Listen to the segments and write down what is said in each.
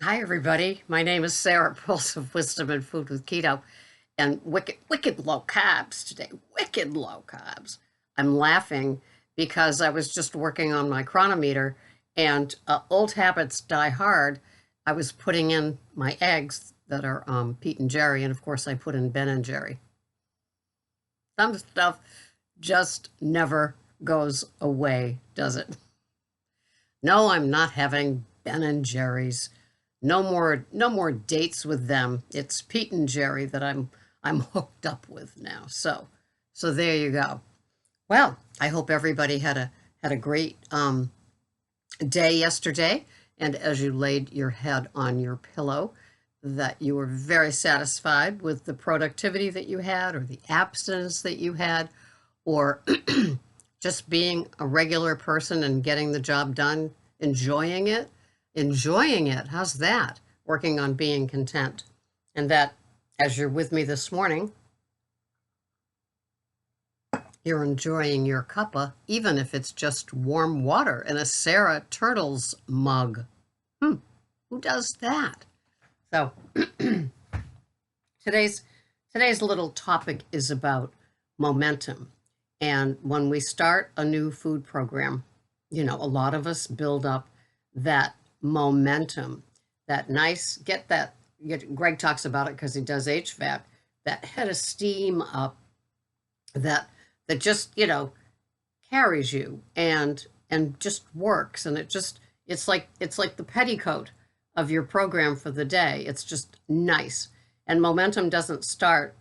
Hi, everybody. My name is Sarah, Pulse of Wisdom and Food with Keto, and wicked low carbs today. Wicked low carbs. I'm laughing because I was just working on my chronometer, and old habits die hard. I was putting in my eggs that are Pete and Jerry, and of course, I put in Ben and Jerry. Some stuff just never goes away, does it? No, I'm not having Ben and Jerry's. No more dates with them. It's Pete and Jerry that I'm hooked up with now. So there you go. Well, I hope everybody had a great day yesterday, and as you laid your head on your pillow, that you were very satisfied with the productivity that you had, or the abstinence that you had, or just being a regular person and getting the job done, enjoying it. Enjoying it. How's that? Working on being content. And that, as you're with me this morning, you're enjoying your cuppa, even if it's just warm water in a Sarah Turtles mug. Who does that? So today's today's little topic is about momentum. And when we start a new food program, a lot of us build up that momentum, that nice, Greg talks about it because he does HVAC, that head of steam up that just, carries you and just works. And it's like the petticoat of your program for the day. It's just nice. And momentum doesn't start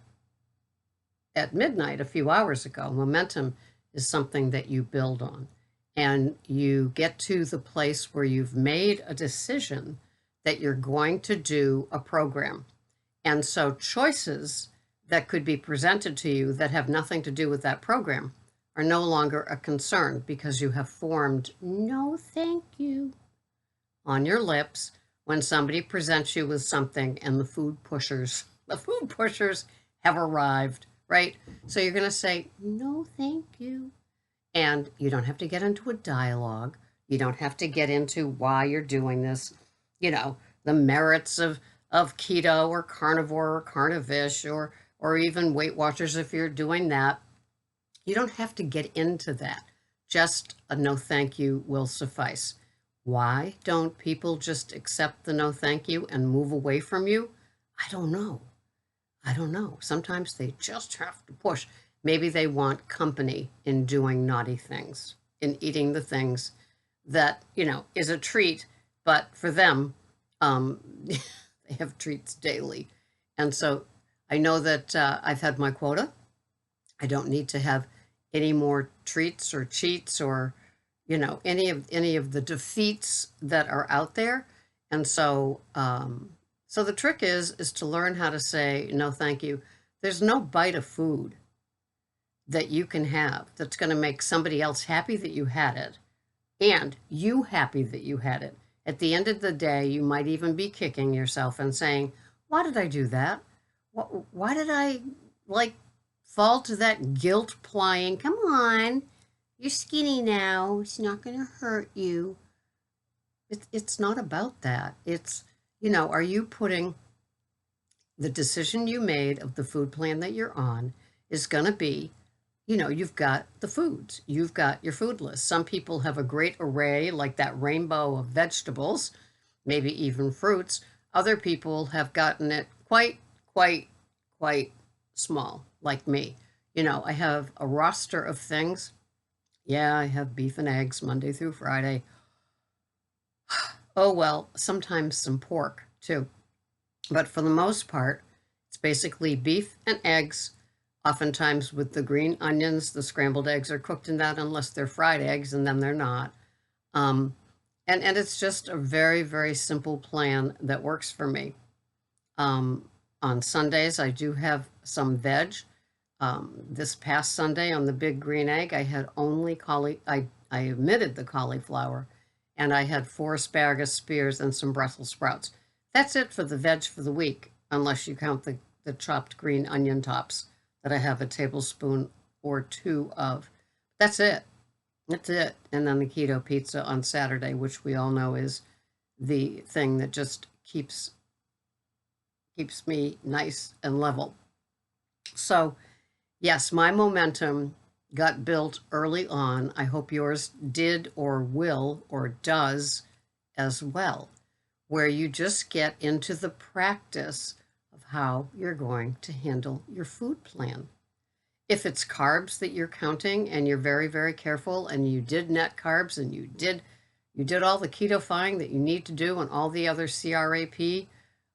at midnight a few hours ago. Momentum is something that you build on. And you get to the place where you've made a decision that you're going to do a program. And so choices that could be presented to you that have nothing to do with that program are no longer a concern because you have formed no thank you on your lips when somebody presents you with something and the food pushers have arrived, right? So you're going to say, no, thank you. And you don't have to get into a dialogue. You don't have to get into why you're doing this, the merits of keto or carnivore or carnivish or even Weight Watchers if you're doing that. You don't have to get into that. Just a no thank you will suffice. Why don't people just accept the no thank you and move away from you? I don't know. I don't know. Sometimes they just have to push. Maybe they want company in doing naughty things, in eating the things that, is a treat, but for them, they have treats daily. And so I know that I've had my quota. I don't need to have any more treats or cheats or, any of the defeats that are out there. And so the trick is to learn how to say no thank you. There's no bite of food that you can have that's going to make somebody else happy that you had it and you happy that you had it. At the end of the day, you might even be kicking yourself and saying, why did I do that? Why did I fall to that guilt plying? Come on, you're skinny now. It's not going to hurt you. It's not about that. Are you putting the decision you made of the food plan that you're on is going to be, you've got the foods, you've got your food list. Some people have a great array, like that rainbow of vegetables, maybe even fruits. Other people have gotten it quite small, like me. I have a roster of things. Yeah, I have beef and eggs Monday through Friday. Oh, well, sometimes some pork too. But for the most part, it's basically beef and eggs. Oftentimes with the green onions, the scrambled eggs are cooked in that unless they're fried eggs, and then they're not. Um, and it's just a very, very simple plan that works for me. On Sundays, I do have some veg. This past Sunday on the big green egg, I had only I omitted the cauliflower, and I had 4 asparagus spears and some Brussels sprouts. That's it for the veg for the week, unless you count the chopped green onion tops that I have a tablespoon or 2 of. That's it. That's it. And then the keto pizza on Saturday, which we all know is the thing that just keeps me nice and level. So, yes, my momentum got built early on. I hope yours did or will or does as well, where you just get into the practice of how you're going to handle your food plan. If it's carbs that you're counting and you're very, very careful and you did net carbs and you did all the ketofying that you need to do and all the other CRAP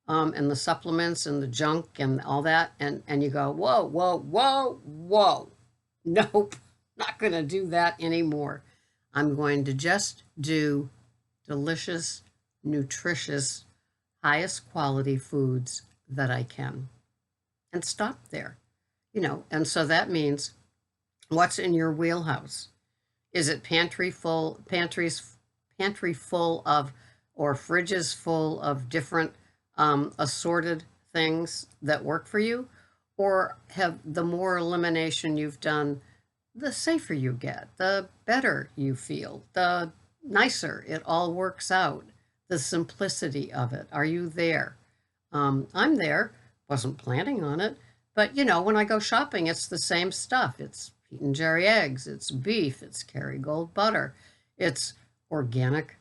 and the supplements and the junk and all that, and you go, whoa, whoa, whoa, whoa. Nope, not going to do that anymore. I'm going to just do delicious, nutritious, highest quality foods that I can and stop there. And so that means what's in your wheelhouse? Is it pantries pantry full of, or fridges full of different assorted things that work for you? Or have the more elimination you've done, the safer you get, the better you feel, the nicer it all works out, the simplicity of it. Are you there? I'm there. Wasn't planning on it. But, when I go shopping, it's the same stuff. It's Pete and Jerry eggs. It's beef. It's Kerrygold butter. It's organic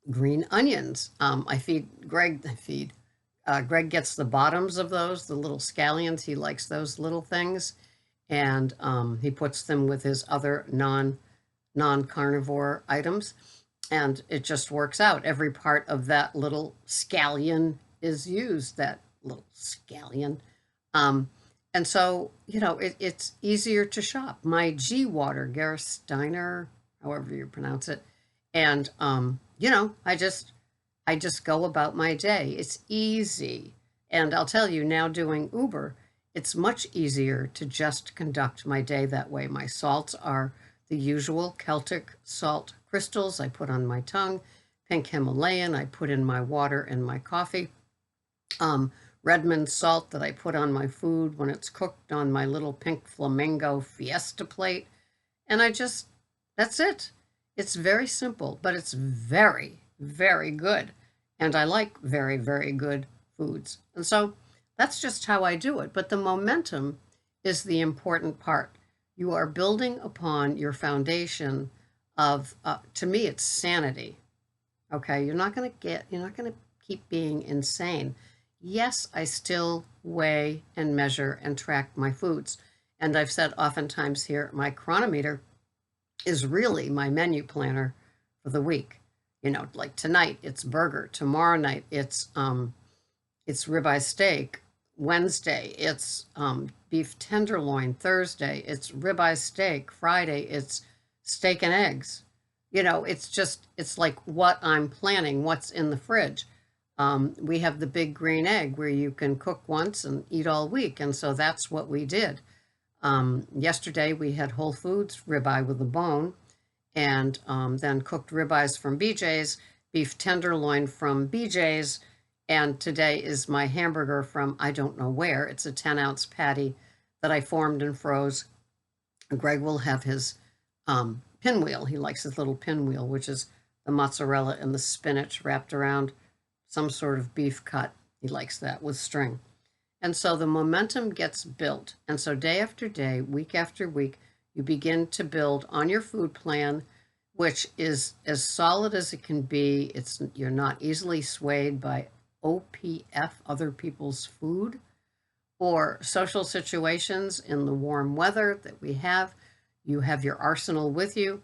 green onions. Greg gets the bottoms of those, the little scallions. He likes those little things. And he puts them with his other non-carnivore items. And it just works out. Every part of that little scallion is used, that little scallion. And so, it's easier to shop. My G Water, Gersteiner, however you pronounce it. And, I just go about my day. It's easy. And I'll tell you now, doing Uber, it's much easier to just conduct my day that way. My salts are the usual Celtic salt crystals I put on my tongue, pink Himalayan I put in my water and my coffee, Redmond salt that I put on my food when it's cooked on my little pink flamingo fiesta plate. And that's it. It's very simple, but it's very, very good. And I like very, very good foods. And so that's just how I do it. But the momentum is the important part. You are building upon your foundation of, to me, it's sanity. Okay, you're not going to keep being insane. Yes, I still weigh and measure and track my foods. And I've said oftentimes here, my chronometer is really my menu planner for the week. Like tonight it's burger, tomorrow night it's ribeye steak, Wednesday it's beef tenderloin, Thursday it's ribeye steak, Friday it's steak and eggs. It's like what I'm planning, what's in the fridge. We have the big green egg where you can cook once and eat all week. And so that's what we did. Yesterday we had Whole Foods ribeye with a bone, and then cooked ribeyes from BJ's, beef tenderloin from BJ's, and today is my hamburger from I don't know where. It's a 10-ounce patty that I formed and froze. Greg will have his pinwheel. He likes his little pinwheel, which is the mozzarella and the spinach wrapped around some sort of beef cut. He likes that with string. And so the momentum gets built. And so day after day, week after week, you begin to build on your food plan, which is as solid as it can be. You're not easily swayed by OPF, other people's food, or social situations in the warm weather that we have. You have your arsenal with you.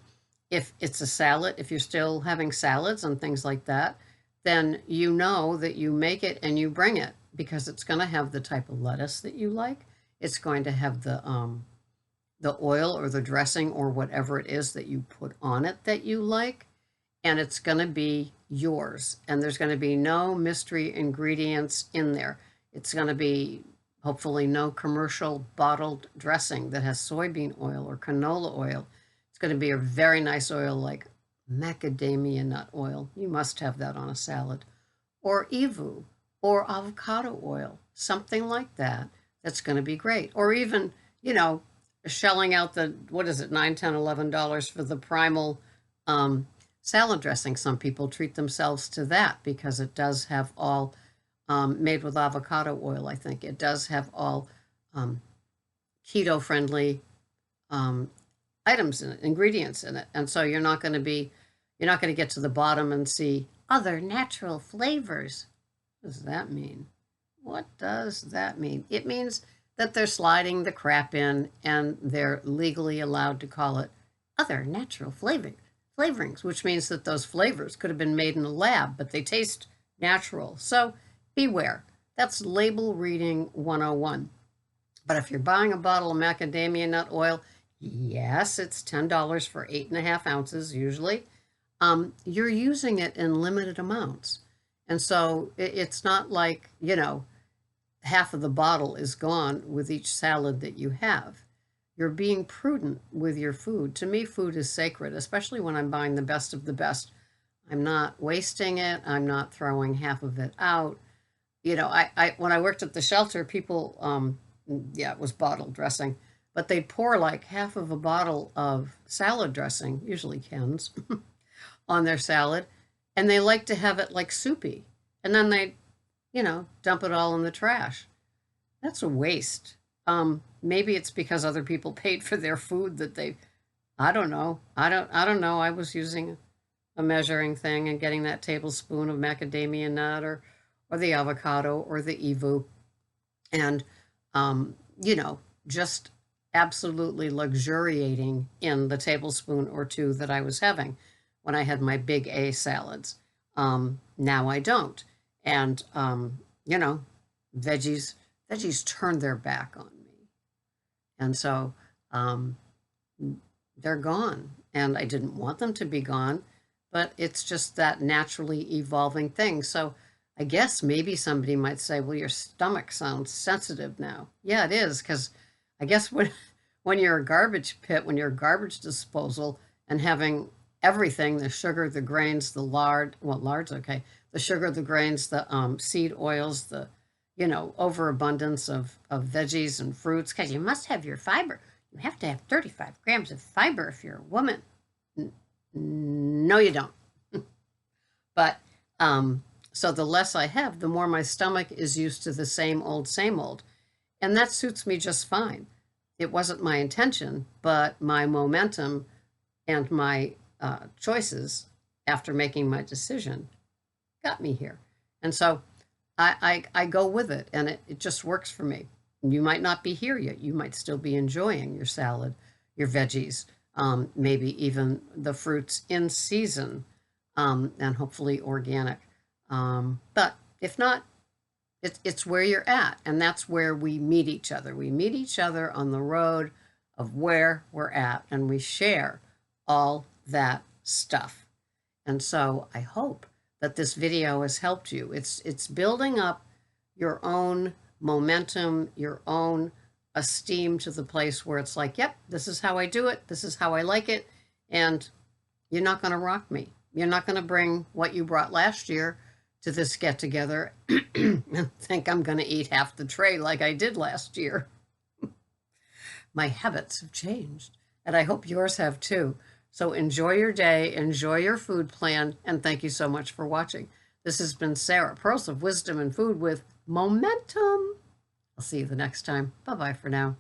If it's a salad, if you're still having salads and things like that, then you know that you make it and you bring it, because it's going to have the type of lettuce that you like. It's going to have the oil or the dressing or whatever it is that you put on it that you like, and it's going to be yours. And there's going to be no mystery ingredients in there. It's going to be hopefully no commercial bottled dressing that has soybean oil or canola oil. It's going to be a very nice oil like macadamia nut oil. You must have that on a salad. Or Evu, or avocado oil, something like that. That's going to be great. Or even, shelling out the, $9, $10, $11 for the primal salad dressing. Some people treat themselves to that because it does have all made with avocado oil, I think. It does have all keto friendly items in it, ingredients in it. And so you're not going to get to the bottom and see other natural flavors. What does that mean? What does that mean? It means that they're sliding the crap in and they're legally allowed to call it other natural flavorings, which means that those flavors could have been made in a lab, but they taste natural. So beware. That's label reading 101. But if you're buying a bottle of macadamia nut oil, yes, it's $10 for 8.5 ounces usually. You're using it in limited amounts. And so it's not like, half of the bottle is gone with each salad that you have. You're being prudent with your food. To me, food is sacred, especially when I'm buying the best of the best. I'm not wasting it. I'm not throwing half of it out. I when I worked at the shelter, people, it was bottle dressing, but they'd pour like half of a bottle of salad dressing, usually Ken's, on their salad, and they like to have it like soupy. And then they, dump it all in the trash. That's a waste. Maybe it's because other people paid for their food that I don't know. I don't know. I was using a measuring thing and getting that tablespoon of macadamia nut or the avocado or the evu, and just absolutely luxuriating in the tablespoon or two that I was having when I had my big A salads. Now I don't. And, veggies turned their back on me. And so they're gone. And I didn't want them to be gone, but it's just that naturally evolving thing. So I guess maybe somebody might say, well, your stomach sounds sensitive now. Yeah, it is, because I guess when you're a garbage pit, when you're a garbage disposal and having everything, the sugar, the grains, the lard, well, lard's okay, the sugar, the grains, the seed oils, the, overabundance of veggies and fruits, because you must have your fiber. You have to have 35 grams of fiber if you're a woman. No, you don't. But so the less I have, the more my stomach is used to the same old, same old. And that suits me just fine. It wasn't my intention, but my momentum and my choices after making my decision got me here. And so I go with it, and it just works for me. You might not be here yet. You might still be enjoying your salad, your veggies, maybe even the fruits in season, and hopefully organic. But if not, it's where you're at, and that's where we meet each other. We meet each other on the road of where we're at, and we share all that stuff. And so I hope that this video has helped you. It's building up your own momentum, your own esteem to the place where it's like, yep, this is how I do it. This is how I like it. And you're not going to rock me. You're not going to bring what you brought last year to this get together and think I'm going to eat half the tray like I did last year. My habits have changed, and I hope yours have too. So enjoy your day, enjoy your food plan, and thank you so much for watching. This has been Sarah, Pearls of Wisdom and Food with Momentum. I'll see you the next time. Bye-bye for now.